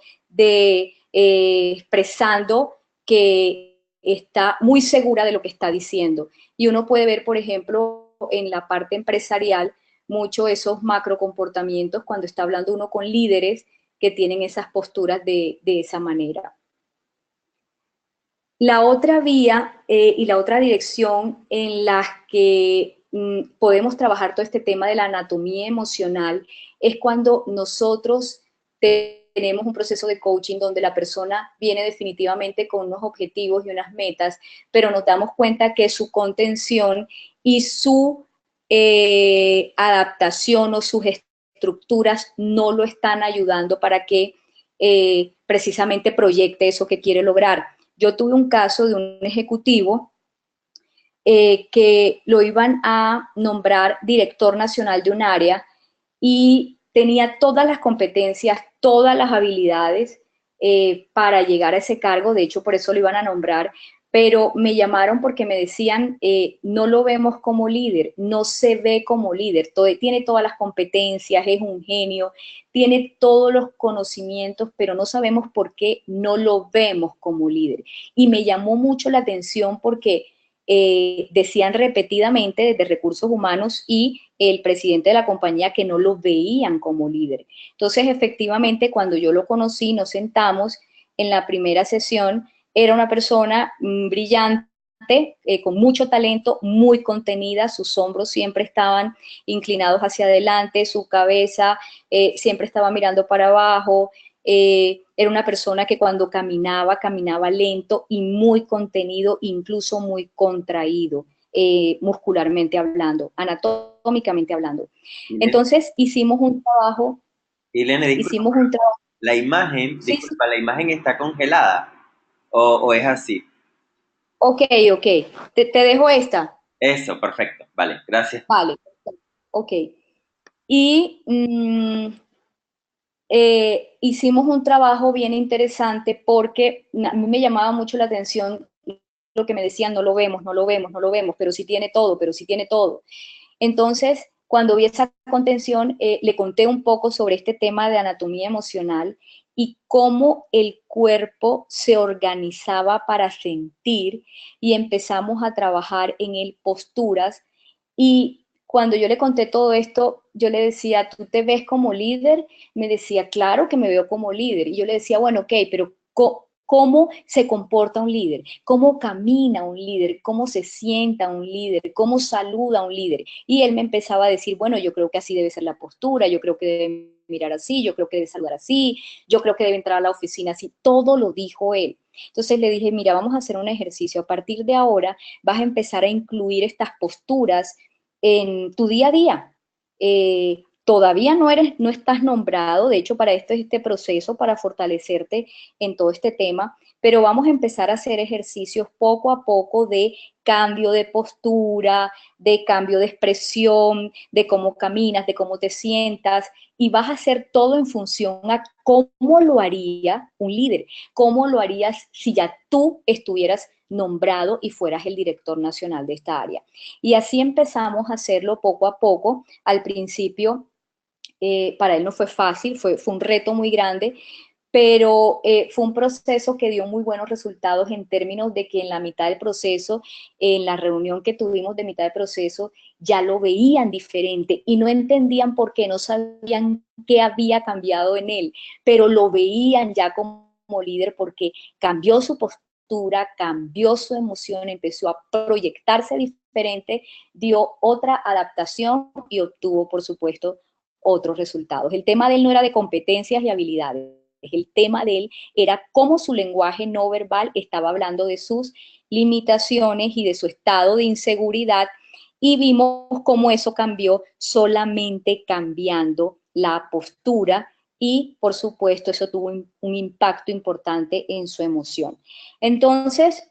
expresando que está muy segura de lo que está diciendo. Y uno puede ver, por ejemplo, en la parte empresarial, mucho esos macro comportamientos cuando está hablando uno con líderes que tienen esas posturas de esa manera. La otra vía y la otra dirección en la que podemos trabajar todo este tema de la anatomía emocional es cuando nosotros tenemos un proceso de coaching donde la persona viene definitivamente con unos objetivos y unas metas, pero nos damos cuenta que su contención y su adaptación o sus estructuras no lo están ayudando para que precisamente proyecte eso que quiere lograr. Yo tuve un caso de un ejecutivo que lo iban a nombrar director nacional de un área y tenía todas las competencias, todas las habilidades para llegar a ese cargo. De hecho, por eso lo iban a nombrar, pero me llamaron porque me decían, no lo vemos como líder, no se ve como líder, tiene todas las competencias, es un genio, tiene todos los conocimientos, pero no sabemos por qué no lo vemos como líder. Y me llamó mucho la atención porque decían repetidamente desde Recursos Humanos y el presidente de la compañía que no lo veían como líder. Entonces, efectivamente, cuando yo lo conocí, nos sentamos en la primera sesión, era una persona brillante, con mucho talento, muy contenida, sus hombros siempre estaban inclinados hacia adelante, su cabeza siempre estaba mirando para abajo, era una persona que cuando caminaba, caminaba lento y muy contenido, incluso muy contraído, muscularmente hablando, anatómicamente hablando. Entonces hicimos un trabajo, Ilene, disculpa, la imagen, sí, sí, disculpa, la imagen está congelada o es así. ok, te dejo esta, Eso, perfecto, vale, gracias. vale, ok. Y hicimos un trabajo bien interesante porque a mí me llamaba mucho la atención lo que me decían, no lo vemos, no lo vemos, no lo vemos, pero sí tiene todo, pero sí tiene todo. Entonces, cuando vi esa contención, le conté un poco sobre este tema de anatomía emocional y cómo el cuerpo se organizaba para sentir, y empezamos a trabajar en él posturas. Y cuando yo le conté todo esto, yo le decía, ¿tú te ves como líder? Me decía, claro que me veo como líder. Y yo le decía, bueno, ok, pero ¿cómo se comporta un líder? ¿Cómo camina un líder? ¿Cómo se sienta un líder? ¿Cómo saluda un líder? Y él me empezaba a decir, bueno, yo creo que así debe ser la postura, yo creo que debe mirar así, yo creo que debe saludar así, yo creo que debe entrar a la oficina así. Todo lo dijo él. Entonces le dije, mira, vamos a hacer un ejercicio. A partir de ahora vas a empezar a incluir estas posturas en tu día a día. Todavía no estás nombrado, de hecho para esto es este proceso, para fortalecerte en todo este tema, pero vamos a empezar a hacer ejercicios poco a poco de cambio de postura, de cambio de expresión, de cómo caminas, de cómo te sientas, y vas a hacer todo en función a cómo lo haría un líder, cómo lo harías si ya tú estuvieras nombrado y fueras el director nacional de esta área. Y así empezamos a hacerlo poco a poco. Al principio para él no fue fácil, fue un reto muy grande, pero fue un proceso que dio muy buenos resultados en términos de que en la mitad del proceso, en la reunión que tuvimos de mitad del proceso, ya lo veían diferente y no entendían por qué, no sabían qué había cambiado en él, pero lo veían ya como líder porque cambió su postura, cambió su emoción, empezó a proyectarse diferente, dio otra adaptación y obtuvo, por supuesto, otros resultados. El tema de él no era de competencias y habilidades, el tema de él era cómo su lenguaje no verbal estaba hablando de sus limitaciones y de su estado de inseguridad, y vimos cómo eso cambió solamente cambiando la postura, y por supuesto eso tuvo un impacto importante en su emoción. Entonces,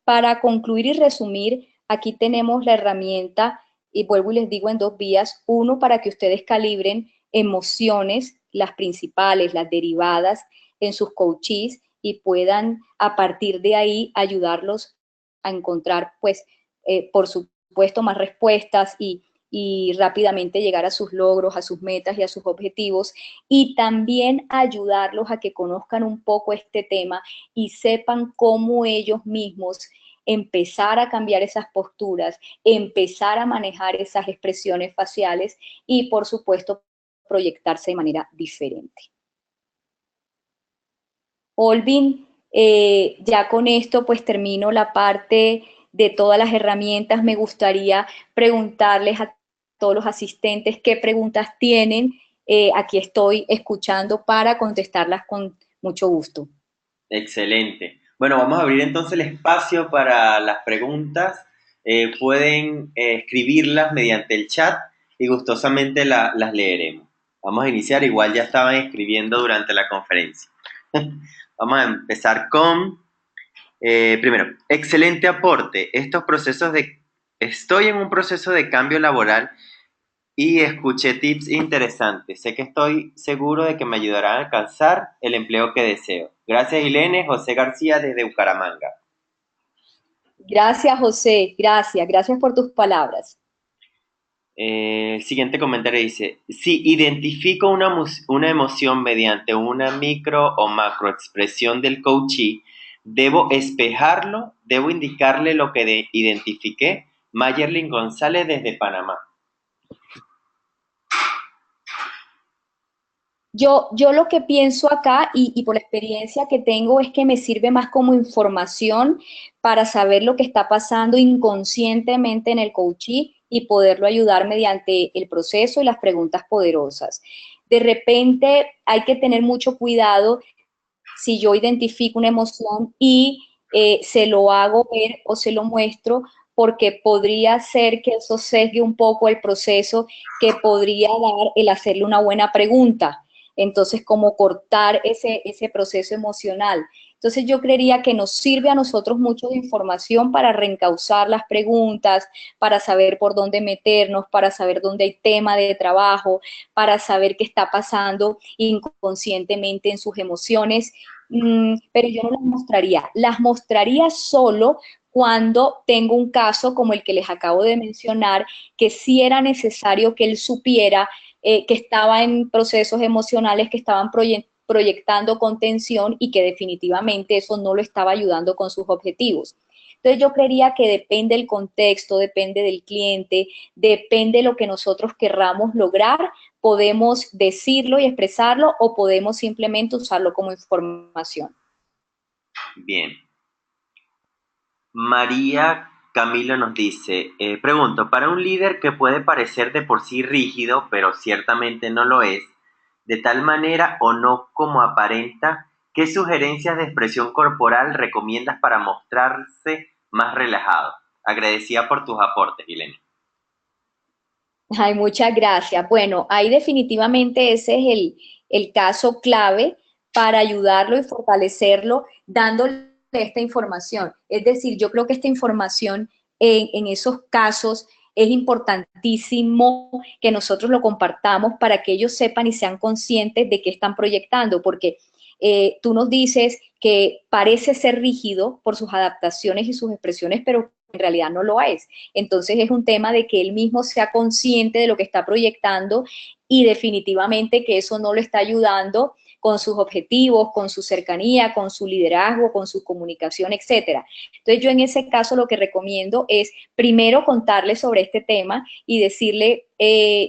para concluir y resumir, aquí tenemos la herramienta y vuelvo y les digo en dos vías. Uno, para que ustedes calibren emociones, las principales, las derivadas en sus coaches, y puedan a partir de ahí ayudarlos a encontrar, pues, por supuesto, más respuestas y rápidamente llegar a sus logros, a sus metas y a sus objetivos, y también ayudarlos a que conozcan un poco este tema y sepan cómo ellos mismos empezar a cambiar esas posturas, empezar a manejar esas expresiones faciales y, por supuesto, proyectarse de manera diferente. Olvin, ya con esto pues termino la parte de todas las herramientas. Me gustaría preguntarles a todos los asistentes qué preguntas tienen. Aquí estoy escuchando para contestarlas con mucho gusto. Excelente. Bueno, vamos a abrir entonces el espacio para las preguntas. Pueden escribirlas mediante el chat y gustosamente las leeremos. Vamos a iniciar, igual ya estaban escribiendo durante la conferencia. Vamos a empezar con, primero, excelente aporte. Estoy en un proceso de cambio laboral y escuché tips interesantes. Sé que estoy seguro de que me ayudarán a alcanzar el empleo que deseo. Gracias, Ilene. José García desde Bucaramanga. Gracias, José. Gracias por tus palabras. El siguiente comentario dice, si identifico una emoción mediante una micro o macro expresión del coachee, ¿debo espejarlo? ¿Debo indicarle lo que identifiqué? Mayerlin González desde Panamá. Yo lo que pienso acá y por la experiencia que tengo es que me sirve más como información para saber lo que está pasando inconscientemente en el coachee y poderlo ayudar mediante el proceso y las preguntas poderosas. De repente hay que tener mucho cuidado si yo identifico una emoción y se lo hago ver o se lo muestro, porque podría ser que eso sesgue un poco el proceso que podría dar el hacerle una buena pregunta. Entonces, como cortar ese proceso emocional. Entonces, yo creería que nos sirve a nosotros mucho de información para reencauzar las preguntas, para saber por dónde meternos, para saber dónde hay tema de trabajo, para saber qué está pasando inconscientemente en sus emociones, pero yo no las mostraría solo cuando tengo un caso como el que les acabo de mencionar, que sí era necesario que él supiera que estaba en procesos emocionales que estaban proyectando contención y que definitivamente eso no lo estaba ayudando con sus objetivos. Entonces yo creería que depende del contexto, depende del cliente, depende de lo que nosotros querramos lograr, podemos decirlo y expresarlo o podemos simplemente usarlo como información. Bien. María Camilo nos dice, pregunto, para un líder que puede parecer de por sí rígido, pero ciertamente no lo es, de tal manera o no como aparenta, ¿qué sugerencias de expresión corporal recomiendas para mostrarse más relajado? Agradecida por tus aportes, Ilene. Ay, muchas gracias. Bueno, ahí definitivamente ese es el caso clave para ayudarlo y fortalecerlo, dándole esta información. Es decir, yo creo que esta información en esos casos es importantísimo que nosotros lo compartamos para que ellos sepan y sean conscientes de qué están proyectando, porque tú nos dices que parece ser rígido por sus adaptaciones y sus expresiones, pero en realidad no lo es. Entonces es un tema de que él mismo sea consciente de lo que está proyectando y definitivamente que eso no lo está ayudando con sus objetivos, con su cercanía, con su liderazgo, con su comunicación, etcétera. Entonces yo en ese caso lo que recomiendo es primero contarle sobre este tema y decirle,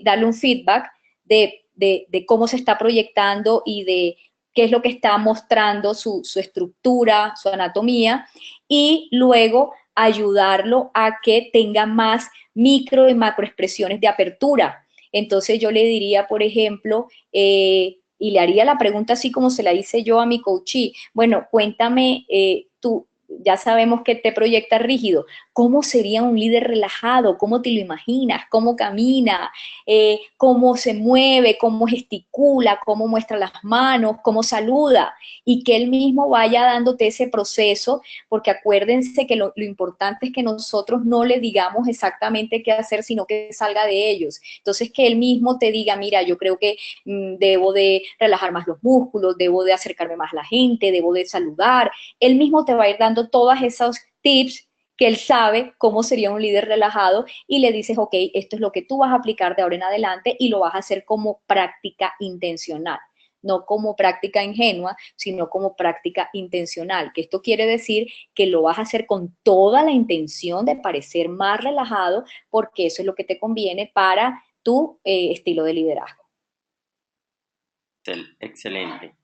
darle un feedback de cómo se está proyectando y de qué es lo que está mostrando su estructura, su anatomía, y luego ayudarlo a que tenga más micro y macroexpresiones de apertura. Entonces yo le diría, por ejemplo, y le haría la pregunta así como se la hice yo a mi coachee, bueno, cuéntame, tú ya sabemos que te proyecta rígido, ¿cómo sería un líder relajado? ¿Cómo te lo imaginas? ¿Cómo camina? ¿Cómo se mueve? ¿Cómo gesticula? ¿Cómo muestra las manos? ¿Cómo saluda? Y que él mismo vaya dándote ese proceso, porque acuérdense que lo importante es que nosotros no le digamos exactamente qué hacer, sino que salga de ellos. Entonces, que él mismo te diga, mira, yo creo que debo de relajar más los músculos, debo de acercarme más a la gente, debo de saludar. Él mismo te va a ir dando todos esos tips que él sabe cómo sería un líder relajado y le dices, ok, esto es lo que tú vas a aplicar de ahora en adelante y lo vas a hacer como práctica intencional, no como práctica ingenua, sino como práctica intencional, que esto quiere decir que lo vas a hacer con toda la intención de parecer más relajado, porque eso es lo que te conviene para tu estilo de liderazgo. Excelente.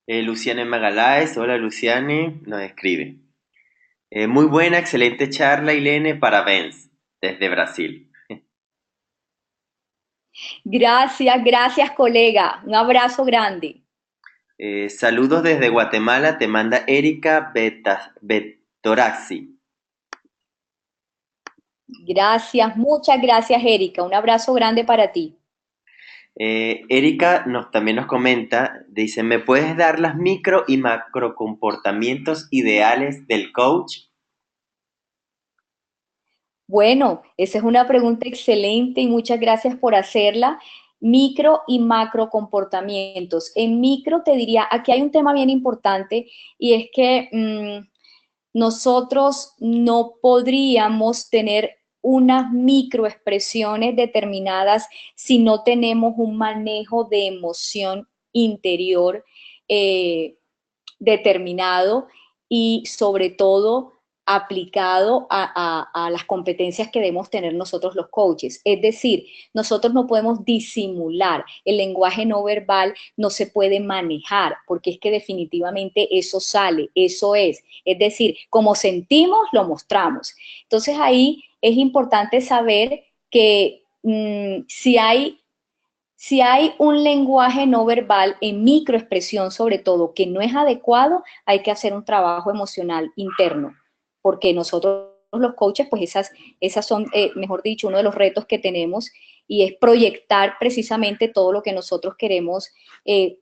Luciane Magaláes, hola Luciane, nos escribe. Muy buena, excelente charla, Ilene, parabéns, desde Brasil. Gracias, gracias colega, un abrazo grande. Saludos desde Guatemala, te manda Erika Betorazzi. Gracias, muchas gracias Erika, un abrazo grande para ti. Erika también nos comenta, dice, ¿me puedes dar las micro y macro comportamientos ideales del coach? Bueno, esa es una pregunta excelente y muchas gracias por hacerla. Micro y macro comportamientos. En micro te diría, aquí hay un tema bien importante y es que nosotros no podríamos tener unas microexpresiones determinadas si no tenemos un manejo de emoción interior eh, determinado y sobre todo aplicado a las competencias que debemos tener nosotros los coaches. Es decir, nosotros no podemos disimular, el lenguaje no verbal no se puede manejar, porque es que definitivamente eso sale, eso es. Es decir, como sentimos, lo mostramos. Entonces ahí es importante saber que si hay un lenguaje no verbal en microexpresión, sobre todo, que no es adecuado, hay que hacer un trabajo emocional interno, porque nosotros los coaches, pues esas son, mejor dicho, uno de los retos que tenemos y es proyectar precisamente todo lo que nosotros queremos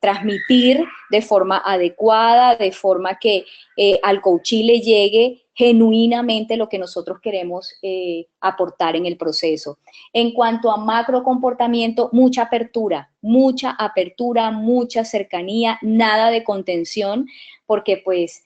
transmitir de forma adecuada, de forma que al coachee le llegue genuinamente lo que nosotros queremos aportar en el proceso. En cuanto a macro comportamiento, mucha apertura, mucha cercanía, nada de contención, porque pues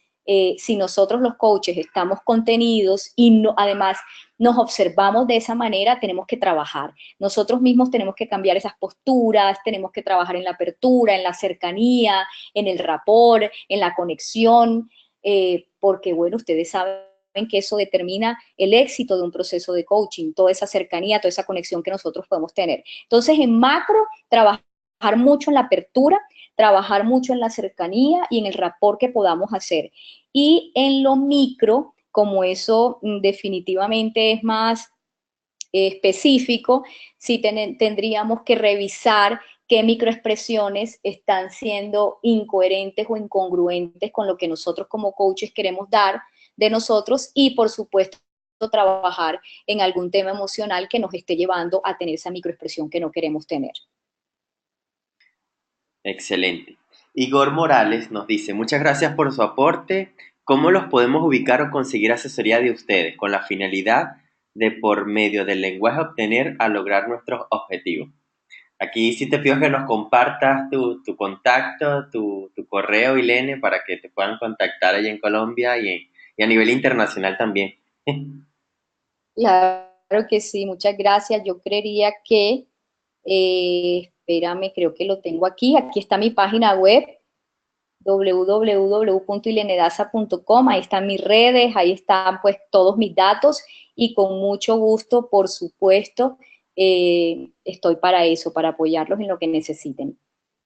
si nosotros los coaches estamos contenidos y no, además nos observamos de esa manera, tenemos que trabajar. Nosotros mismos tenemos que cambiar esas posturas, tenemos que trabajar en la apertura, en la cercanía, en el rapport, en la conexión, porque bueno, ustedes saben que eso determina el éxito de un proceso de coaching, toda esa cercanía, toda esa conexión que nosotros podemos tener. Entonces, en macro, trabajar mucho en la apertura, trabajar mucho en la cercanía y en el rapport que podamos hacer. Y en lo micro, como eso definitivamente es más específico, sí tendríamos que revisar qué microexpresiones están siendo incoherentes o incongruentes con lo que nosotros como coaches queremos dar de nosotros y por supuesto trabajar en algún tema emocional que nos esté llevando a tener esa microexpresión que no queremos tener. Excelente. Igor Morales nos dice, muchas gracias por su aporte. ¿Cómo los podemos ubicar o conseguir asesoría de ustedes con la finalidad de por medio del lenguaje obtener a lograr nuestros objetivos? Aquí sí te pido que nos compartas tu contacto, tu correo, Ilene, para que te puedan contactar allá en Colombia y a nivel internacional también. Claro que sí, muchas gracias. Yo creería que, espérame, creo que lo tengo aquí. Aquí está mi página web, www.ilenedaza.com. Ahí están mis redes, ahí están pues todos mis datos y con mucho gusto, por supuesto, estoy para eso, para apoyarlos en lo que necesiten.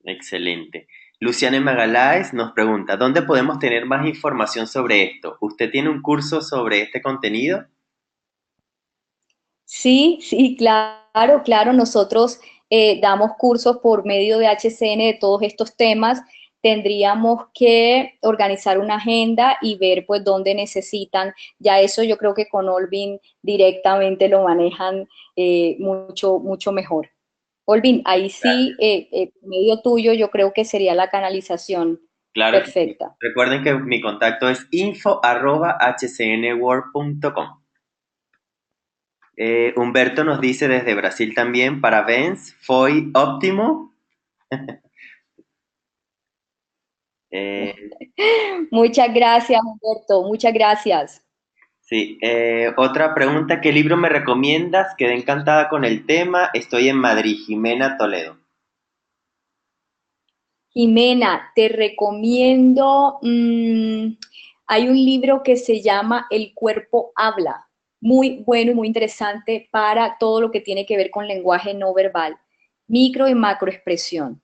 Excelente. Luciana Magaláes nos pregunta, ¿dónde podemos tener más información sobre esto? ¿Usted tiene un curso sobre este contenido? Sí, sí, claro, claro. Nosotros damos cursos por medio de HCN de todos estos temas. Tendríamos que organizar una agenda y ver pues dónde necesitan. Ya eso yo creo que con Olvin directamente lo manejan mucho, mucho mejor. Olvin, ahí sí, medio tuyo, yo creo que sería la canalización Claro que sí. perfecta. Recuerden que mi contacto es info@hcnworld.com. Humberto nos dice desde Brasil también, parabéns, foi óptimo. Eh, Muchas gracias, Humberto, muchas gracias. sí, otra pregunta, ¿qué libro me recomiendas? Quedé encantada con el tema, estoy en Madrid, Jimena Toledo. Jimena, te recomiendo, hay un libro que se llama El cuerpo habla, muy bueno y muy interesante para todo lo que tiene que ver con lenguaje no verbal, micro y macroexpresión.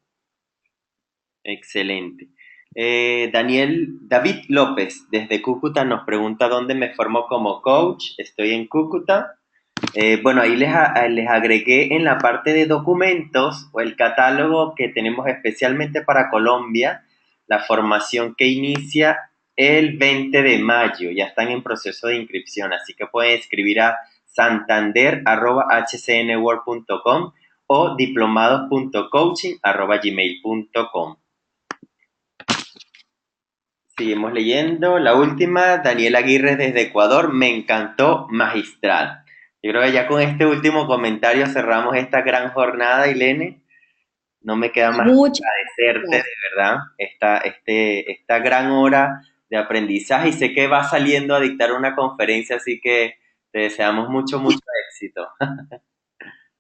Excelente. David López, desde Cúcuta, nos pregunta dónde me formo como coach. Estoy en Cúcuta. Bueno, ahí les agregué en la parte de documentos o el catálogo que tenemos especialmente para Colombia, la formación que inicia el 20 de mayo. Ya están en proceso de inscripción, así que pueden escribir a santander@hcnworld.com o diplomados.coaching@gmail.com. Seguimos leyendo. La última, Daniel Aguirre desde Ecuador, me encantó, magistral. Yo creo que ya con este último comentario cerramos esta gran jornada, Ilene. No me queda más que Muchas agradecerte gracias. de verdad esta gran hora de aprendizaje y sé que va saliendo a dictar una conferencia, así que te deseamos mucho, mucho éxito.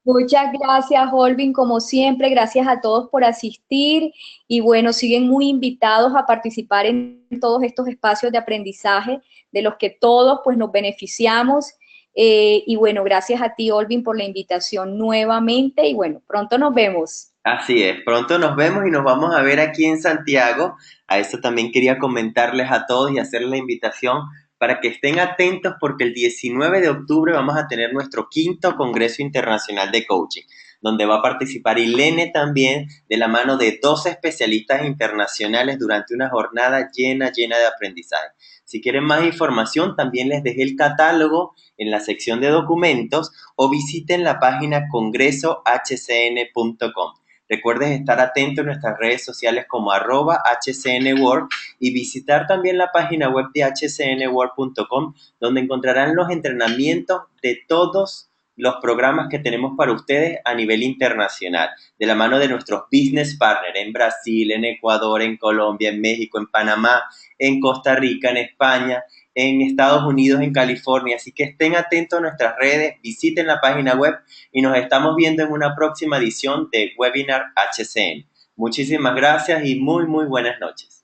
Muchas gracias, Holvin, como siempre, gracias a todos por asistir y bueno, siguen muy invitados a participar en todos estos espacios de aprendizaje de los que todos pues nos beneficiamos y bueno, gracias a ti, Holvin, por la invitación nuevamente y bueno, pronto nos vemos. Así es, pronto nos vemos y nos vamos a ver aquí en Santiago. A eso también quería comentarles a todos y hacerles la invitación para que estén atentos porque el 19 de octubre vamos a tener nuestro quinto Congreso Internacional de Coaching, donde va a participar Ilene también de la mano de 12 especialistas internacionales durante una jornada llena, llena de aprendizaje. Si quieren más información, también les dejé el catálogo en la sección de documentos o visiten la página congresohcn.com. Recuerden estar atentos en nuestras redes sociales como @hcnworld y visitar también la página web de hcnworld.com donde encontrarán los entrenamientos de todos los programas que tenemos para ustedes a nivel internacional, de la mano de nuestros business partners en Brasil, en Ecuador, en Colombia, en México, en Panamá, en Costa Rica, en España, en Estados Unidos, en California. Así que estén atentos a nuestras redes, visiten la página web y nos estamos viendo en una próxima edición de Webinar HCN. Muchísimas gracias y muy, muy buenas noches.